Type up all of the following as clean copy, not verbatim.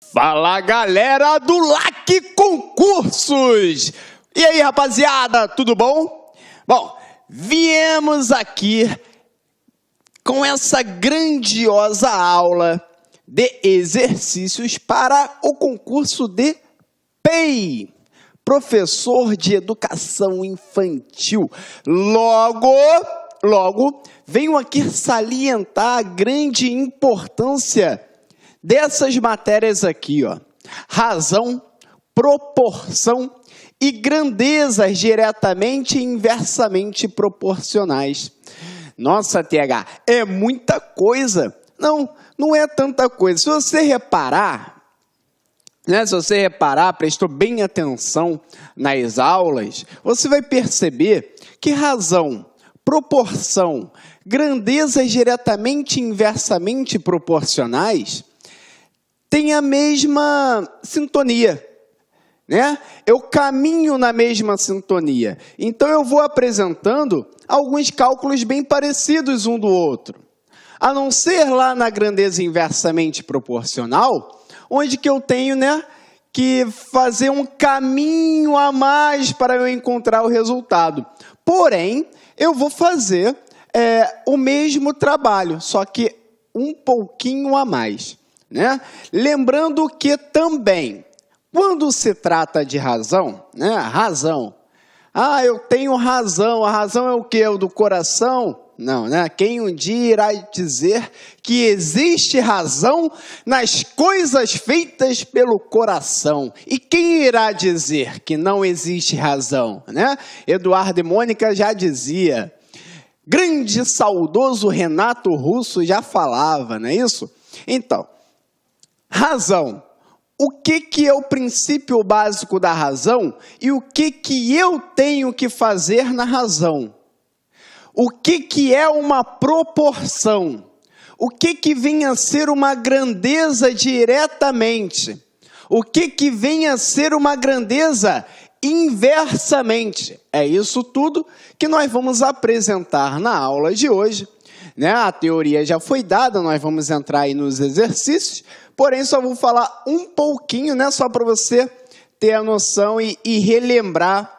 Fala, galera do LAC Concursos! E aí, rapaziada, tudo bom? Bom, viemos aqui com essa grandiosa aula de exercícios para o concurso de PEI, Professor de Educação Infantil. Logo, venho aqui salientar a grande importância dessas matérias aqui, ó. Razão, proporção e grandezas diretamente e inversamente proporcionais. Nossa, TH, é muita coisa. Não é tanta coisa. Se você reparar, prestou bem atenção nas aulas, você vai perceber que razão, proporção, grandezas diretamente e inversamente proporcionais tem a mesma sintonia, né? Eu caminho na mesma sintonia. Então, eu vou apresentando alguns cálculos bem parecidos um do outro. A não ser lá na grandeza inversamente proporcional, onde que eu tenho, que fazer um caminho a mais para eu encontrar o resultado. Porém, eu vou fazer o mesmo trabalho, só que um pouquinho a mais. Lembrando que também, quando se trata de razão, razão, eu tenho razão, a razão é o quê? O do coração? Não, Quem um dia irá dizer que existe razão nas coisas feitas pelo coração? E quem irá dizer que não existe razão, Eduardo e Mônica já dizia, grande saudoso Renato Russo já falava, não é isso? Então, razão. O que é o princípio básico da razão e o que eu tenho que fazer na razão? O que é uma proporção? O que vem a ser uma grandeza diretamente? O que vem a ser uma grandeza inversamente? É isso tudo que nós vamos apresentar na aula de hoje. A teoria já foi dada, nós vamos entrar aí nos exercícios, porém só vou falar um pouquinho, só para você ter a noção e relembrar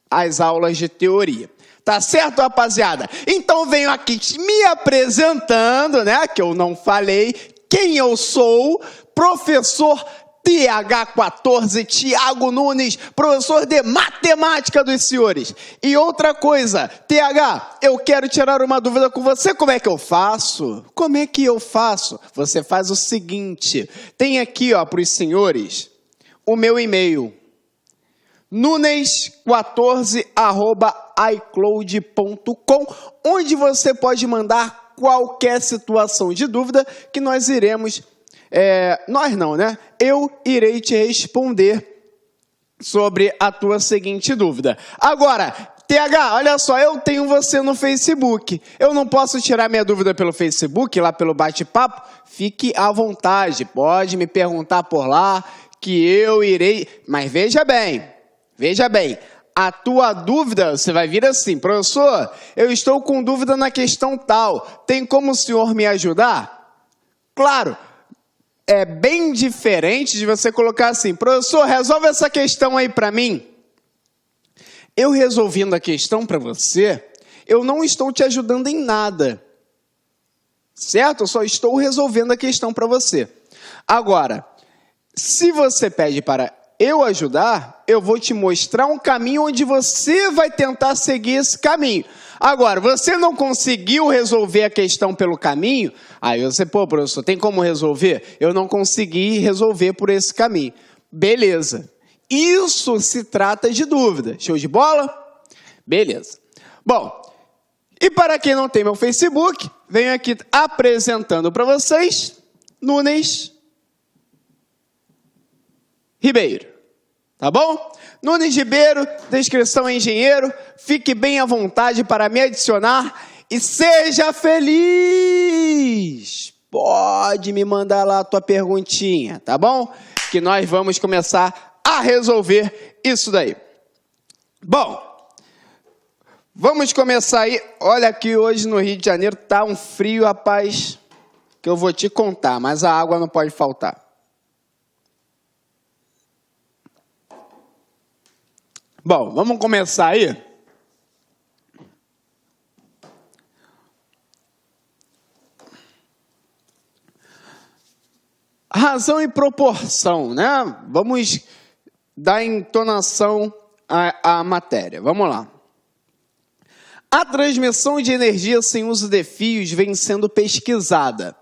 as aulas de teoria. Tá certo, rapaziada? Então venho aqui me apresentando, que eu não falei quem eu sou, professor TH14, Tiago Nunes, professor de matemática dos senhores. E outra coisa, TH, eu quero tirar uma dúvida com você, como é que eu faço? Como é que eu faço? Você faz o seguinte, tem aqui, para os senhores, o meu e-mail, nunes14@icloud.com, onde você pode mandar qualquer situação de dúvida que nós iremos, eu irei te responder sobre a tua seguinte dúvida. Agora, TH, olha só, eu tenho você no Facebook. Eu não posso tirar minha dúvida pelo Facebook, lá pelo bate-papo? Fique à vontade, pode me perguntar por lá, que eu irei... Mas veja bem, a tua dúvida, você vai vir assim, professor, eu estou com dúvida na questão tal, tem como o senhor me ajudar? Claro, é bem diferente de você colocar assim, professor, resolve essa questão aí para mim. Eu resolvendo a questão para você, eu não estou te ajudando em nada, certo? Eu só estou resolvendo a questão para você. Agora, se você pede para eu ajudar, eu vou te mostrar um caminho onde você vai tentar seguir esse caminho. Agora, você não conseguiu resolver a questão pelo caminho, aí você, professor, tem como resolver? Eu não consegui resolver por esse caminho. Beleza. Isso se trata de dúvida. Show de bola? Beleza. Bom, e para quem não tem meu Facebook, venho aqui apresentando para vocês Nunes Ribeiro, tá bom? Nunes Ribeiro, descrição engenheiro, fique bem à vontade para me adicionar e seja feliz! Pode me mandar lá a tua perguntinha, tá bom? Que nós vamos começar a resolver isso daí. Bom, vamos começar aí. Olha que hoje no Rio de Janeiro tá um frio, rapaz, que eu vou te contar, mas a água não pode faltar. Bom, vamos começar aí? Razão e proporção, né? Vamos dar entonação à matéria. Vamos lá. A transmissão de energia sem uso de fios vem sendo pesquisada,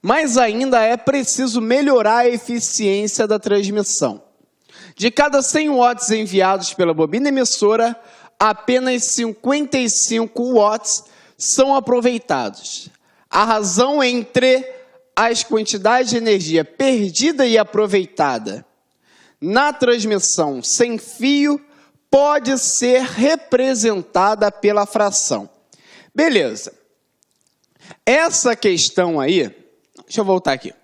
mas ainda é preciso melhorar a eficiência da transmissão. De cada 100 watts enviados pela bobina emissora, apenas 55 watts são aproveitados. A razão entre as quantidades de energia perdida e aproveitada na transmissão sem fio pode ser representada pela fração. Beleza. Essa questão aí, deixa eu voltar aqui.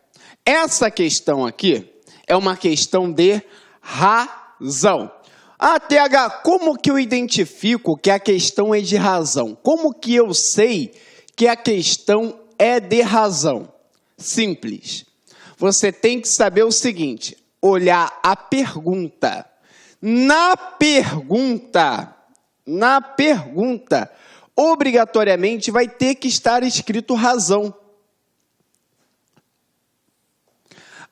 Essa questão aqui é uma questão de razão. Ah, TH, como que eu identifico que a questão é de razão? Como que eu sei que a questão é de razão? Simples. Você tem que saber o seguinte, olhar a pergunta. Na pergunta, obrigatoriamente vai ter que estar escrito razão.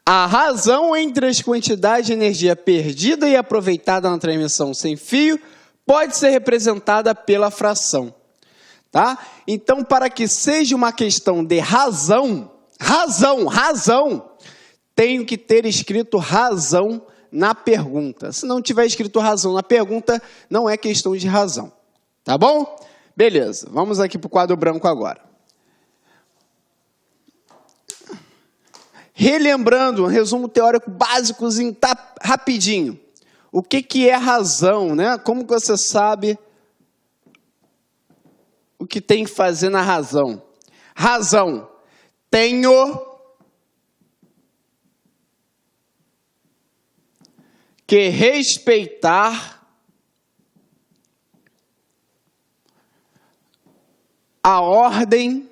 A razão entre as quantidades de energia perdida e aproveitada na transmissão sem fio pode ser representada pela fração. Tá? Então, para que seja uma questão de razão, tenho que ter escrito razão na pergunta. Se não tiver escrito razão na pergunta, não é questão de razão. Tá bom? Beleza, vamos aqui para o quadro branco agora. Relembrando, um resumo teórico básicozinho, tá rapidinho. O que é razão, né? Como que você sabe o que tem que fazer na razão? Razão, tenho que respeitar a ordem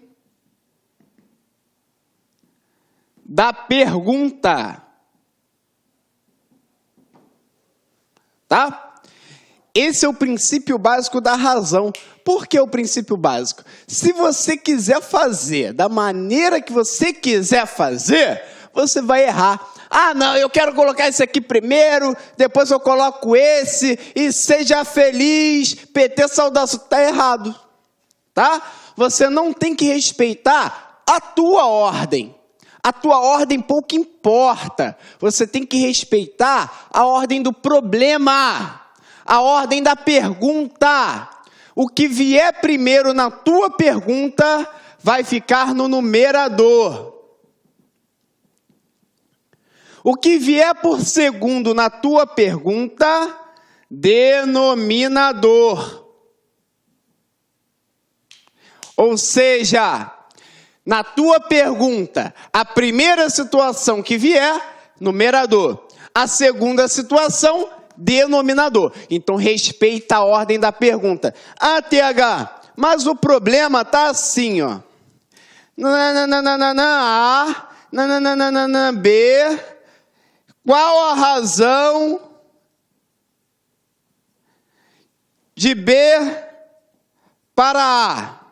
da pergunta. Tá? Esse é o princípio básico da razão. Por que o princípio básico? Se você quiser fazer da maneira que você quiser fazer, você vai errar. Ah, não, eu quero colocar esse aqui primeiro, depois eu coloco esse, e seja feliz, PT saudaço. Está errado, tá? Você não tem que respeitar a tua ordem. A tua ordem pouco importa. Você tem que respeitar a ordem do problema, a ordem da pergunta. O que vier primeiro na tua pergunta vai ficar no numerador. O que vier por segundo na tua pergunta, denominador. Ou seja, na tua pergunta, a primeira situação que vier, numerador. A segunda situação, denominador. Então, respeita a ordem da pergunta. Ah, TH, mas o problema está assim, ó. A, B... Qual a razão de B para A?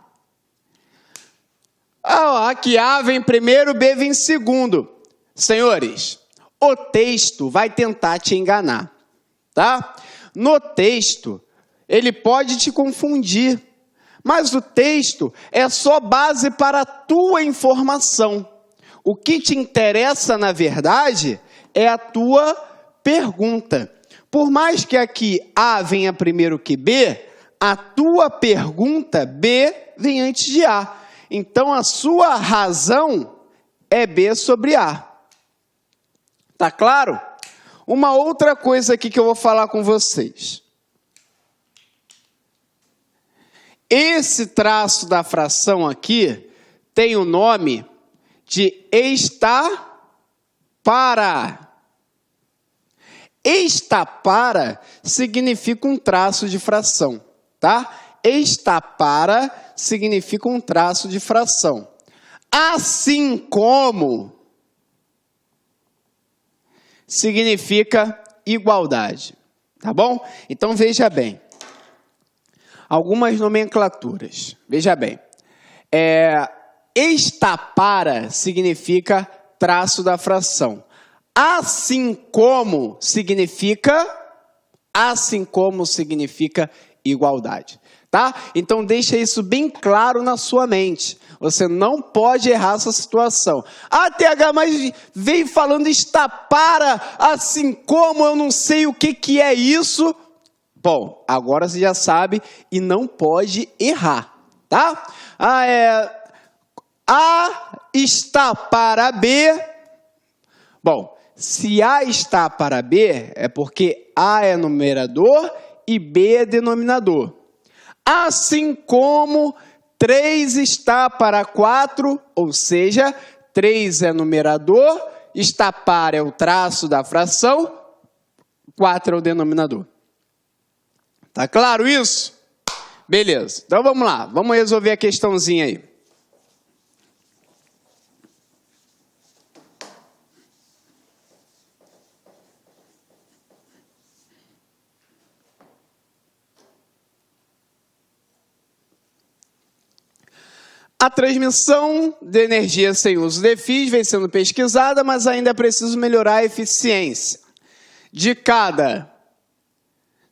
Aqui A vem primeiro, B vem segundo. Senhores, o texto vai tentar te enganar, tá? No texto, ele pode te confundir, mas o texto é só base para a tua informação. O que te interessa, na verdade, é a tua pergunta. Por mais que aqui A venha primeiro que B, a tua pergunta B vem antes de A. Então, a sua razão é B sobre A. Tá claro? Uma outra coisa aqui que eu vou falar com vocês. Esse traço da fração aqui tem o nome de está para. Está para significa um traço de fração, tá? Está para significa um traço de fração. Assim como significa igualdade. Tá bom? Então, veja bem. Algumas nomenclaturas. Veja bem. Está para significa traço da fração. Assim como significa igualdade. Tá? Então, deixa isso bem claro na sua mente. Você não pode errar essa situação. Ah, TH, mas veio falando está para, assim como, eu não sei o que é isso. Bom, agora você já sabe e não pode errar, tá? A está para B. Bom, se A está para B, é porque A é numerador e B é denominador. Assim como 3 está para 4, ou seja, 3 é numerador, está para é o traço da fração, 4 é o denominador. Tá claro isso? Beleza. Então vamos lá, vamos resolver a questãozinha aí. A transmissão de energia sem uso de fios vem sendo pesquisada, mas ainda é preciso melhorar a eficiência. De cada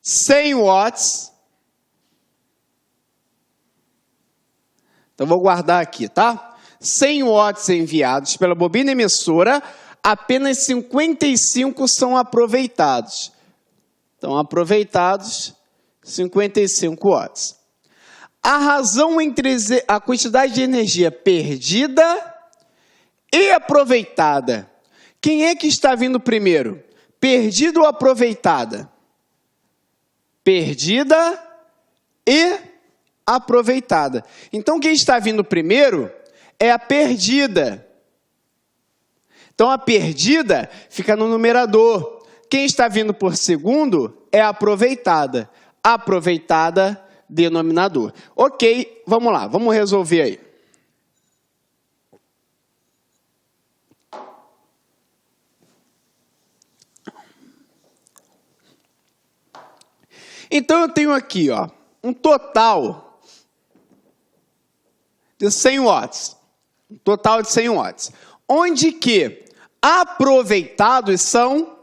100 watts, então vou guardar aqui, tá? 100 watts enviados pela bobina emissora, apenas 55 são aproveitados. Então, aproveitados 55 watts. A razão entre a quantidade de energia perdida e aproveitada. Quem é que está vindo primeiro? Perdida ou aproveitada? Perdida e aproveitada. Então, quem está vindo primeiro é a perdida. Então, a perdida fica no numerador. Quem está vindo por segundo é a aproveitada. Aproveitada, denominador. Ok, vamos lá, vamos resolver aí. Então, eu tenho aqui, ó, um total de 100 watts. Um total de 100 watts. Onde que aproveitados são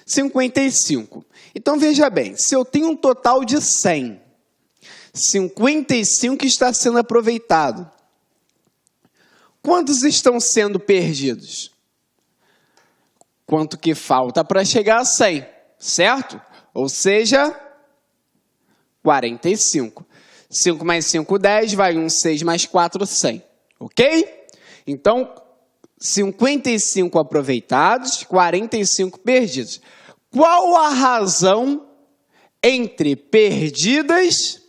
55. Então, veja bem, se eu tenho um total de 100, 55 está sendo aproveitado. Quantos estão sendo perdidos? Quanto que falta para chegar a 100, certo? Ou seja, 45. 5 mais 5, 10, vai 1, 6 mais 4, 100. Ok? Então, 55 aproveitados, 45 perdidos. Qual a razão entre perdidas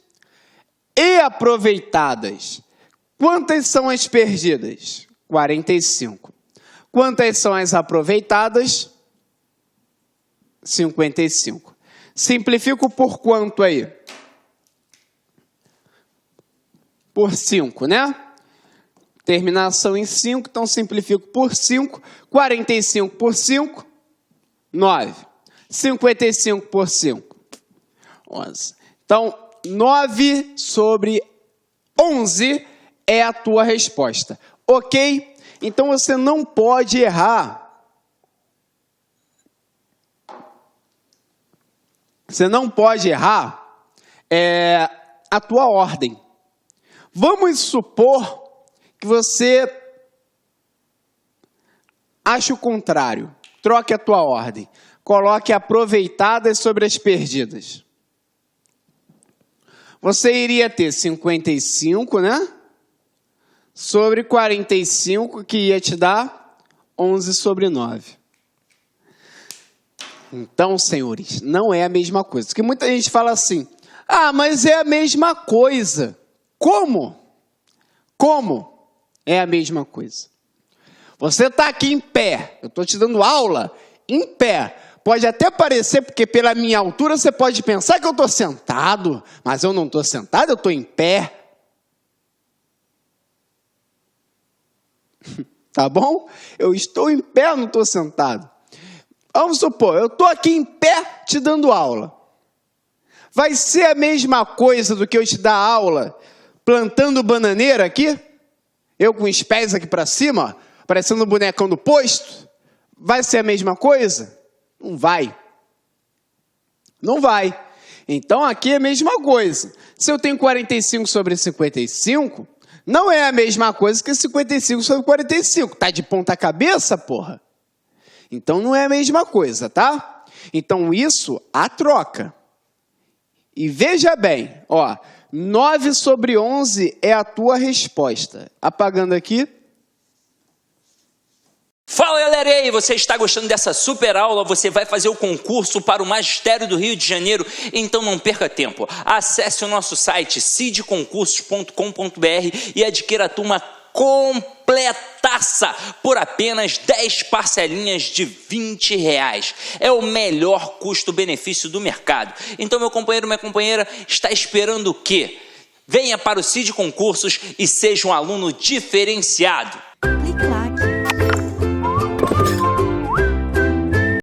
e aproveitadas? Quantas são as perdidas? 45. Quantas são as aproveitadas? 55. Simplifico por quanto aí? Por 5, né? Terminação em 5, então simplifico por 5. 45 por 5, 9. 55 por 5, 11. Então, 9 sobre 11 é a tua resposta. Ok? Então, você não pode errar. Você não pode errar a tua ordem. Vamos supor que você ache o contrário. Troque a tua ordem. Coloque aproveitadas sobre as perdidas. Você iria ter 55, né? Sobre 45, que ia te dar 11 sobre 9. Então, senhores, não é a mesma coisa. Porque muita gente fala assim, ah, mas é a mesma coisa. Como? Como é a mesma coisa? Você está aqui em pé, eu estou te dando aula em pé. Pode até parecer, porque pela minha altura você pode pensar que eu estou sentado, mas eu não estou sentado, eu estou em pé. Tá bom? Eu estou em pé, eu não estou sentado. Vamos supor, eu estou aqui em pé te dando aula. Vai ser a mesma coisa do que eu te dar aula plantando bananeira aqui? Eu com os pés aqui para cima, ó, parecendo um bonecão do posto? Vai ser a mesma coisa? Não vai. Não vai. Então aqui é a mesma coisa. Se eu tenho 45 sobre 55, não é a mesma coisa que 55 sobre 45. Tá de ponta cabeça, porra? Então não é a mesma coisa, tá? Então isso, a troca. E veja bem, ó, 9 sobre 11 é a tua resposta. Apagando aqui. Fala, galera, e aí, você está gostando dessa super aula? Você vai fazer o concurso para o Magistério do Rio de Janeiro? Então não perca tempo. Acesse o nosso site cidconcursos.com.br e adquira a turma completaça por apenas 10 parcelinhas de R$20. É o melhor custo-benefício do mercado. Então, meu companheiro, minha companheira, está esperando o quê? Venha para o Cid Concursos e seja um aluno diferenciado. Clique lá.